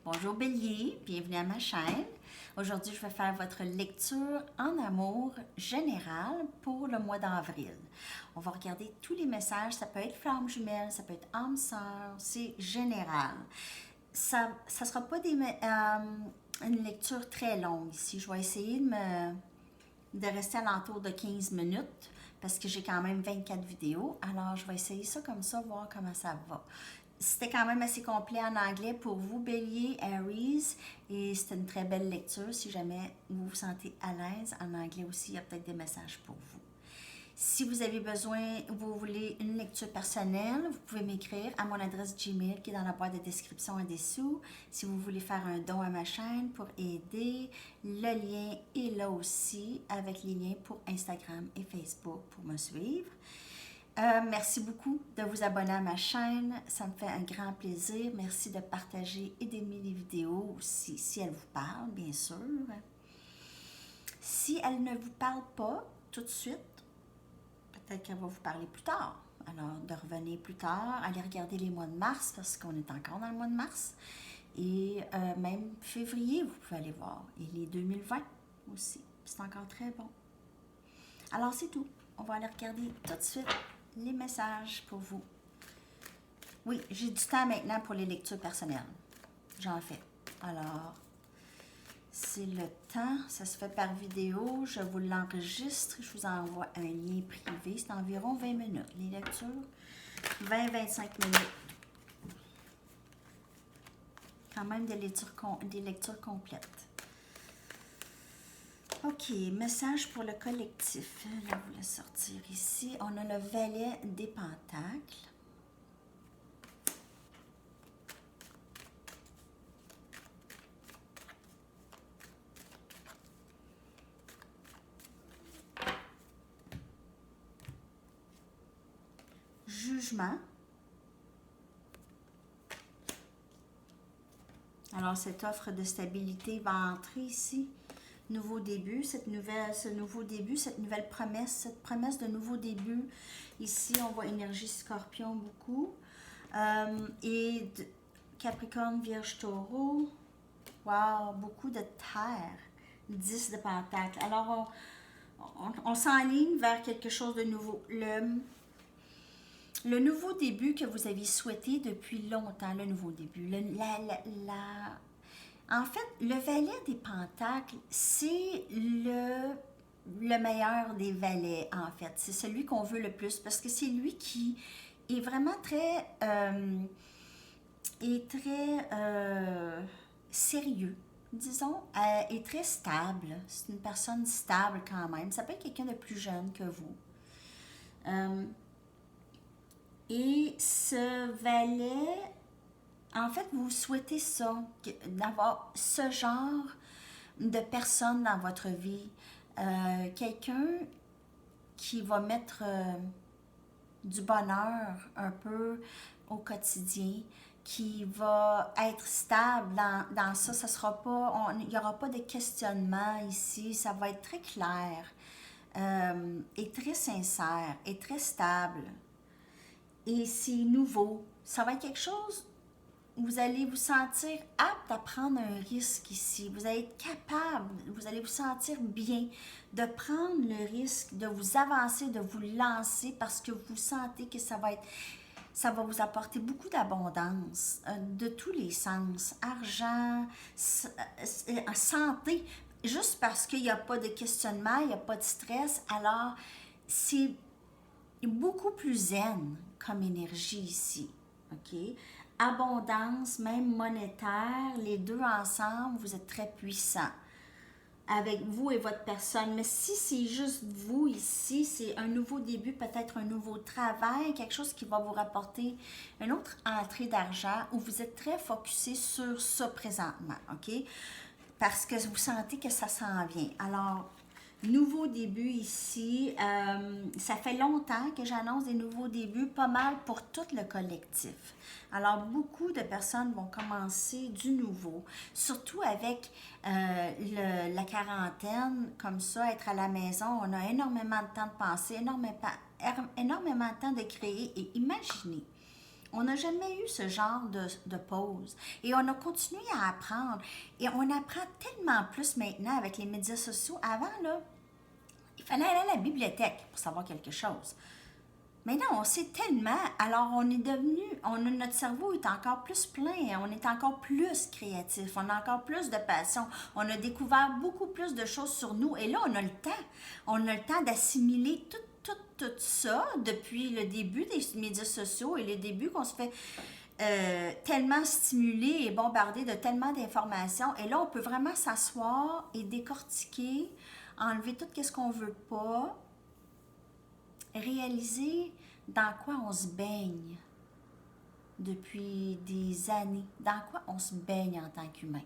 Bonjour Bélier, bienvenue à ma chaîne. Aujourd'hui, je vais faire votre lecture en amour générale pour le mois d'avril. On va regarder tous les messages, ça peut être flamme jumelle, ça peut être âme sœur, c'est général. Ça ne sera pas une lecture très longue ici. Je vais essayer de rester alentour de 15 minutes parce que j'ai quand même 24 vidéos. Alors, je vais essayer ça comme ça, voir comment ça va. C'était quand même assez complet en anglais pour vous, Bélier, Aries, et c'était une très belle lecture. Si jamais vous vous sentez à l'aise, en anglais aussi, il y a peut-être des messages pour vous. Si vous avez besoin, vous voulez une lecture personnelle, vous pouvez m'écrire à mon adresse Gmail qui est dans la boîte de description en dessous. Si vous voulez faire un don à ma chaîne pour aider, le lien est là aussi avec les liens pour Instagram et Facebook pour me suivre. Merci beaucoup de vous abonner à ma chaîne, ça me fait un grand plaisir. Merci de partager et d'aimer les vidéos aussi, si elles vous parlent, bien sûr. Si elles ne vous parlent pas tout de suite, peut-être qu'elle va vous parler plus tard. Alors, de revenir plus tard, aller regarder les mois de mars, parce qu'on est encore dans le mois de mars. Et même février, vous pouvez aller voir. Et les 2020 aussi, c'est encore très bon. Alors, c'est tout. On va aller regarder tout de suite les messages pour vous. Oui, j'ai du temps maintenant pour les lectures personnelles. J'en fais. Alors, c'est le temps. Ça se fait par vidéo. Je vous l'enregistre. Je vous envoie un lien privé. C'est environ 20 minutes. Les lectures, 20-25 minutes. Quand même des lectures complètes. OK, message pour le collectif. Je vous laisse sortir ici. On a le valet des pentacles. Jugement. Alors, cette offre de stabilité va entrer ici. Nouveau début, ce nouveau début, cette nouvelle promesse, cette promesse de nouveau début. Ici, on voit énergie scorpion beaucoup. Et Capricorne, Vierge, Taureau. Wow, beaucoup de terre. 10 de pentacles. Alors, on s'enligne vers quelque chose de nouveau. Le nouveau début que vous aviez souhaité depuis longtemps, le nouveau début. En fait, le valet des pentacles, c'est le meilleur des valets, en fait. C'est celui qu'on veut le plus parce que c'est lui qui est vraiment très sérieux, disons, et très stable. C'est une personne stable quand même. Ça peut être quelqu'un de plus jeune que vous. Et ce valet, en fait, vous souhaitez ça, d'avoir ce genre de personne dans votre vie. Quelqu'un qui va mettre du bonheur un peu au quotidien, qui va être stable dans ça. Ça sera pas, il n'y aura pas de questionnement ici. Ça va être très clair et très sincère et très stable. Et c'est nouveau. Ça va être quelque chose. Vous allez vous sentir apte à prendre un risque ici. Vous allez être capable, vous allez vous sentir bien de prendre le risque, de vous avancer, de vous lancer parce que vous sentez que ça va vous apporter beaucoup d'abondance de tous les sens. Argent, santé, juste parce qu'il n'y a pas de questionnement, il n'y a pas de stress. Alors, c'est beaucoup plus zen comme énergie ici. OK? Abondance, même monétaire, les deux ensemble, vous êtes très puissants avec vous et votre personne. Mais si c'est juste vous ici, c'est un nouveau début, peut-être un nouveau travail, quelque chose qui va vous rapporter une autre entrée d'argent où vous êtes très focusé sur ça présentement, OK? Parce que vous sentez que ça s'en vient. Alors, nouveau début ici, ça fait longtemps que j'annonce des nouveaux débuts, pas mal pour tout le collectif. Alors, beaucoup de personnes vont commencer du nouveau, surtout avec la quarantaine, comme ça, être à la maison, on a énormément de temps de penser, énormément de temps de créer et imaginer. On n'a jamais eu ce genre de pause. Et on a continué à apprendre. Et on apprend tellement plus maintenant avec les médias sociaux. Avant, là, il fallait aller à la bibliothèque pour savoir quelque chose. Maintenant, on sait tellement, alors notre cerveau est encore plus plein, on est encore plus créatif, on a encore plus de passion, on a découvert beaucoup plus de choses sur nous et là, on a le temps. On a le temps d'assimiler tout ça depuis le début des médias sociaux et le début qu'on se fait tellement stimulé et bombardé de tellement d'informations. Et là, on peut vraiment s'asseoir et décortiquer, enlever tout ce qu'on veut pas, réaliser dans quoi on se baigne depuis des années, dans quoi on se baigne en tant qu'humain.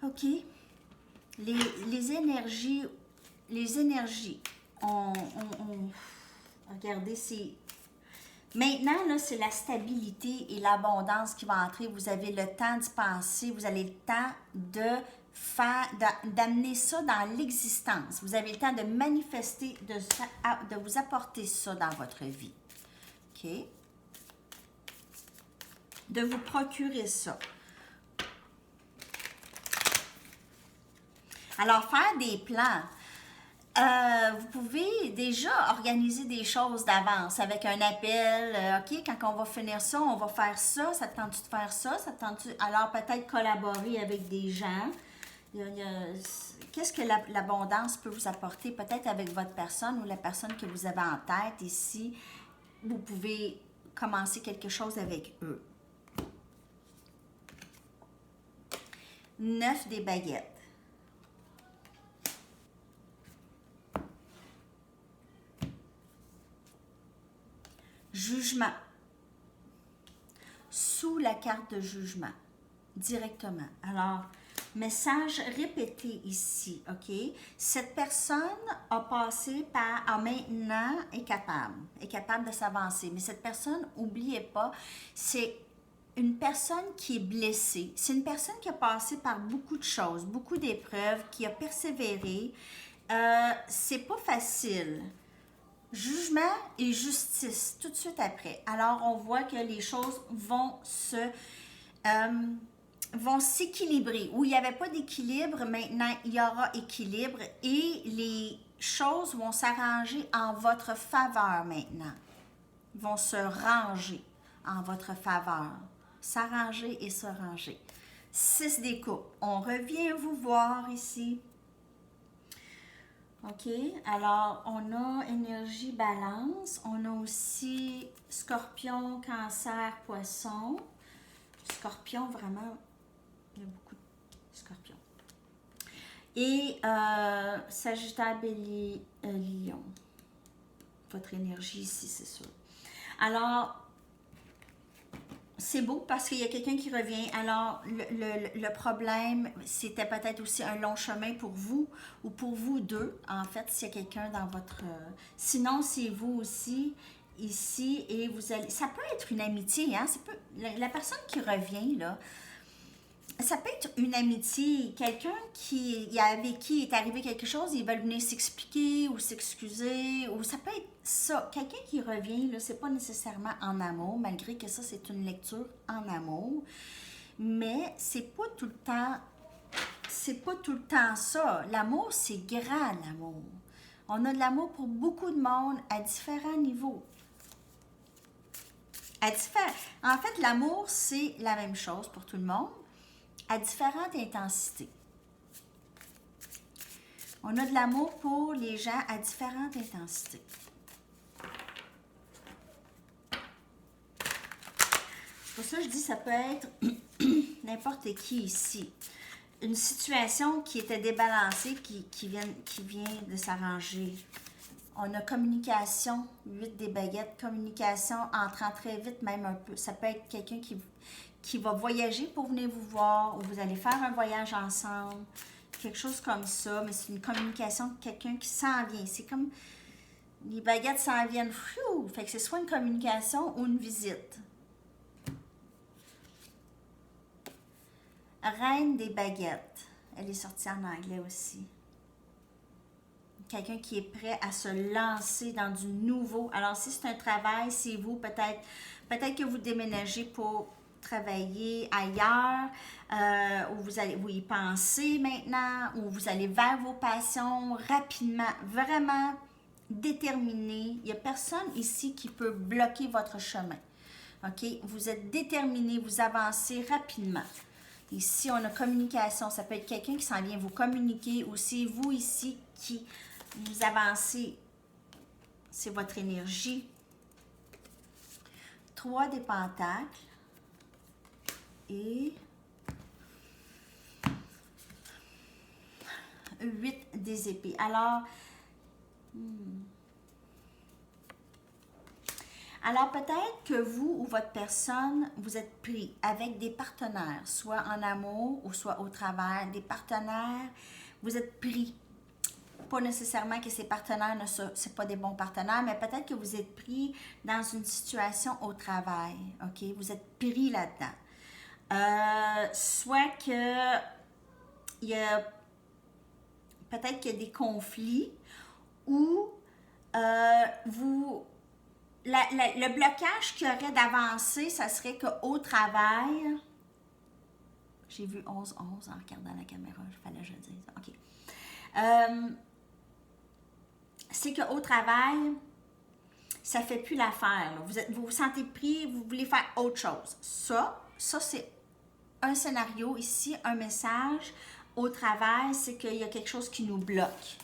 OK? Les énergies, regardez, c'est... Maintenant, là, c'est la stabilité et l'abondance qui va entrer. Vous avez le temps d'y penser, vous avez le temps d'amener ça dans l'existence. Vous avez le temps de manifester, de vous apporter ça dans votre vie. OK? De vous procurer ça. Alors, faire des plans. Vous pouvez déjà organiser des choses d'avance avec un appel. OK, quand on va finir ça, on va faire ça. Ça te tente-tu de faire ça? Ça te tente-tu... Alors, peut-être collaborer avec des gens. Qu'est-ce que l'abondance peut vous apporter? Peut-être avec votre personne ou la personne que vous avez en tête. Ici, vous pouvez commencer quelque chose avec eux. 9 des baguettes. Jugement. Sous la carte de jugement. Directement. Alors, message répété ici, OK? Cette personne a passé par, maintenant est capable de s'avancer. Mais cette personne, n'oubliez pas, c'est une personne qui est blessée. C'est une personne qui a passé par beaucoup de choses, beaucoup d'épreuves, qui a persévéré. C'est pas facile. Jugement et justice, tout de suite après. Alors, on voit que les choses vont s'équilibrer. Où il n'y avait pas d'équilibre, maintenant, il y aura équilibre et les choses vont s'arranger en votre faveur maintenant. Ils vont se ranger en votre faveur. S'arranger et se ranger. 6 des coupes. On revient vous voir ici. OK, alors on a énergie balance, on a aussi scorpion, cancer, poisson. Scorpion, vraiment, il y a beaucoup de scorpions. Et Sagittaire, Bélier, Lion. Votre énergie ici, c'est sûr. Alors, c'est beau parce qu'il y a quelqu'un qui revient. Alors, le problème, c'était peut-être aussi un long chemin pour vous ou pour vous deux. En fait, s'il y a quelqu'un dans votre... Sinon, c'est vous aussi ici et vous allez... Ça peut être une amitié, hein? La personne qui revient, là, ça peut être une amitié, quelqu'un avec qui est arrivé quelque chose, ils veulent venir s'expliquer ou s'excuser, ou ça peut être ça. Quelqu'un qui revient, là, c'est pas nécessairement en amour, malgré que ça, c'est une lecture en amour, mais c'est pas tout le temps ça. L'amour, c'est grand, l'amour. On a de l'amour pour beaucoup de monde à différents niveaux. En fait, l'amour, c'est la même chose pour tout le monde, à différentes intensités. On a de l'amour pour les gens à différentes intensités. C'est pour ça que je dis ça peut être n'importe qui ici. Une situation qui était débalancée, qui vient de s'arranger. On a communication, 8 des baguettes, communication entrant très vite, même un peu. Ça peut être quelqu'un qui va voyager pour venir vous voir, ou vous allez faire un voyage ensemble, quelque chose comme ça, mais c'est une communication de quelqu'un qui s'en vient. C'est comme les baguettes s'en viennent, fait que c'est soit une communication ou une visite. Reine des baguettes, elle est sortie en anglais aussi. quelqu'un qui est prêt à se lancer dans du nouveau. Alors, si c'est un travail, c'est vous, peut-être que vous déménagez pour travailler ailleurs, ou vous y pensez maintenant, ou vous allez vers vos passions rapidement, vraiment déterminé. Il n'y a personne ici qui peut bloquer votre chemin. OK? Vous êtes déterminé, vous avancez rapidement. Ici, on a communication. Ça peut être quelqu'un qui s'en vient vous communiquer, ou c'est vous ici qui vous avancez. C'est votre énergie. 3 des pentacles. Et 8 des épées. Alors peut-être que vous ou votre personne, vous êtes pris avec des partenaires, soit en amour ou soit au travail, des partenaires, vous êtes pris. Pas nécessairement que ces partenaires ne sont pas des bons partenaires, mais peut-être que vous êtes pris dans une situation au travail, OK? Vous êtes pris là-dedans. Soit que il y a peut-être qu'il y a des conflits ou le blocage qu'il y aurait d'avancer, ça serait qu'au travail, j'ai vu 11-11 en regardant la caméra, il fallait que je le dise, ok. C'est qu'au travail, ça ne fait plus l'affaire. Vous vous sentez pris, vous voulez faire autre chose. Ça c'est un scénario ici, un message au travail, c'est qu'il y a quelque chose qui nous bloque.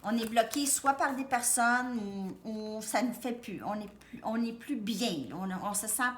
On est bloqué soit par des personnes ou ça ne fait plus. On n'est plus bien. On se sent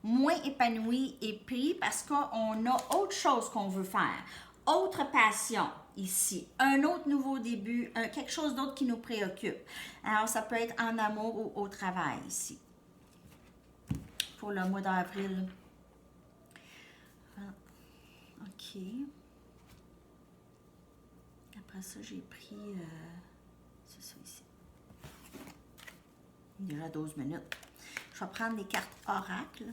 moins épanoui et pris parce qu'on a autre chose qu'on veut faire. Autre passion ici. Un autre nouveau début. Quelque chose d'autre qui nous préoccupe. Alors, ça peut être en amour ou au travail ici. Pour le mois d'avril. OK. Après ça, j'ai pris... c'est ça ici. Il y aura 12 minutes. Je vais prendre des cartes oracle.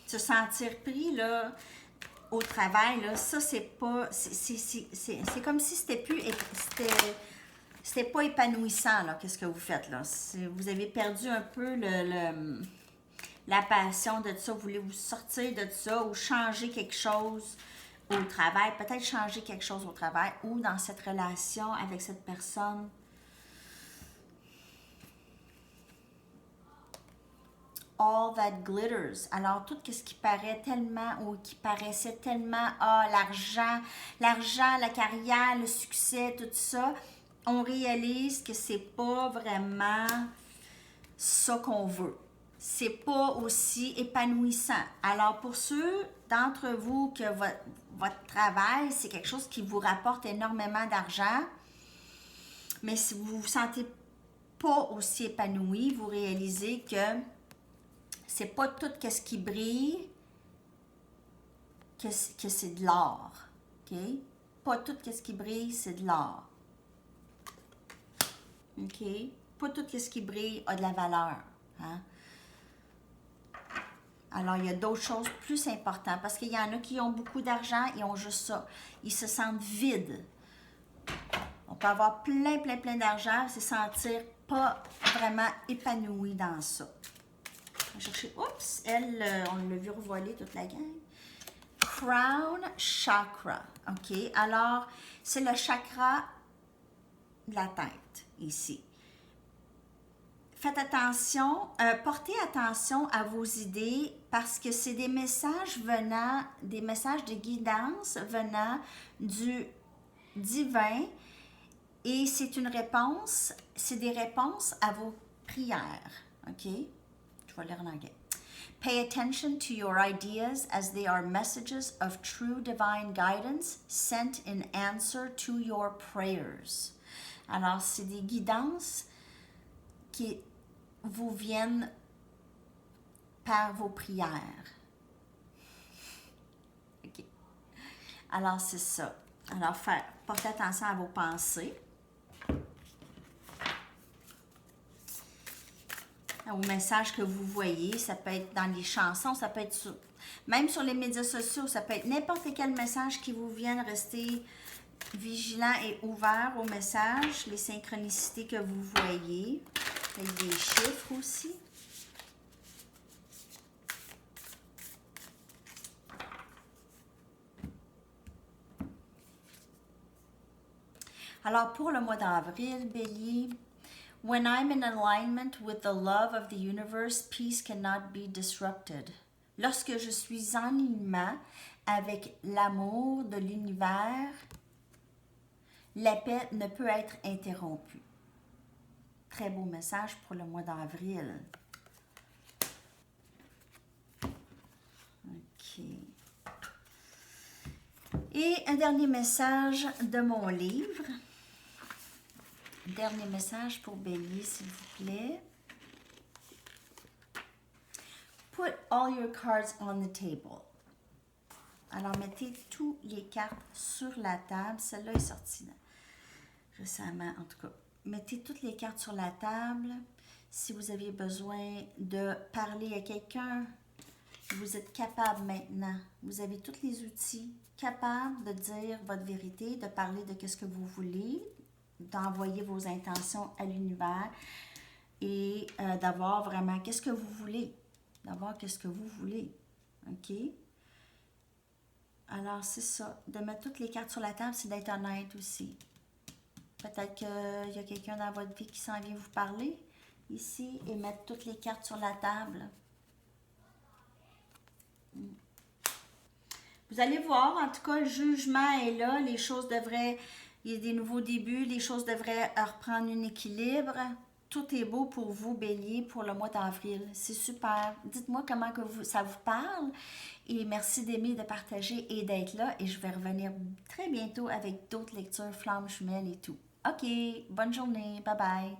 Se sentir pris, là, au travail, là, ça, c'est pas... C'est comme si c'était plus... C'était pas épanouissant, là, qu'est-ce que vous faites, là. Vous avez perdu un peu la passion de ça. Vous voulez vous sortir de ça ou changer quelque chose au travail, peut-être changer quelque chose au travail ou dans cette relation avec cette personne. All that glitters. Alors, tout ce qui paraît tellement ou qui paraissait tellement, l'argent, la carrière, le succès, tout ça, on réalise que c'est pas vraiment ça qu'on veut. C'est pas aussi épanouissant. Alors, pour ceux d'entre vous que votre travail, c'est quelque chose qui vous rapporte énormément d'argent, mais si vous vous sentez pas aussi épanoui, vous réalisez que c'est pas tout ce qui brille que c'est de l'or. OK? Pas tout ce qui brille, c'est de l'or. OK? Pas tout ce qui brille a de la valeur. Hein? Alors, il y a d'autres choses plus importantes parce qu'il y en a qui ont beaucoup d'argent et ont juste ça. Ils se sentent vides. On peut avoir plein d'argent et se sentir pas vraiment épanoui dans ça. On va chercher, oups, on l'a vu revoiler toute la gang. Crown Chakra. OK? Alors, c'est le chakra de la tête ici. Faites attention, portez attention à vos idées parce que c'est des messages de guidance venant du divin et c'est des réponses à vos prières. OK? Je vais lire en anglais. Pay attention to your ideas as they are messages of true divine guidance sent in answer to your prayers. Alors, c'est des guidances qui vous viennent par vos prières. OK. Alors, c'est ça. Alors, portez attention à vos pensées. Aux messages que vous voyez, ça peut être dans les chansons, ça peut être même sur les médias sociaux, ça peut être n'importe quel message qui vous vienne rester Vigilant et ouvert aux messages, les synchronicités que vous voyez, avec des chiffres aussi. Alors, pour le mois d'avril, Bélier, when I'm in alignment with the love of the universe, peace cannot be disrupted. Lorsque je suis en alignement avec l'amour de l'univers, la paix ne peut être interrompue. Très beau message pour le mois d'avril. OK. Et un dernier message de mon livre. Dernier message pour Bélier, s'il vous plaît. Put all your cards on the table. Alors, mettez toutes les cartes sur la table. Celle-là est sortie récemment, en tout cas. Mettez toutes les cartes sur la table. Si vous avez besoin de parler à quelqu'un, vous êtes capable maintenant. Vous avez tous les outils capables de dire votre vérité, de parler de ce que vous voulez, d'envoyer vos intentions à l'univers et d'avoir vraiment qu'est-ce que vous voulez. D'avoir qu'est-ce que vous voulez. OK? Alors, c'est ça. De mettre toutes les cartes sur la table, c'est d'être honnête aussi. Peut-être qu'il y a quelqu'un dans votre vie qui s'en vient vous parler ici et mettre toutes les cartes sur la table. Vous allez voir, en tout cas, le jugement est là. Les choses devraient, il y a des nouveaux débuts, les choses devraient reprendre un équilibre. Tout est beau pour vous, Bélier, pour le mois d'avril. C'est super. Dites-moi comment ça vous parle. Et merci d'aimer, de partager et d'être là. Et je vais revenir très bientôt avec d'autres lectures, flammes jumelles et tout. OK, bonne journée. Bye bye.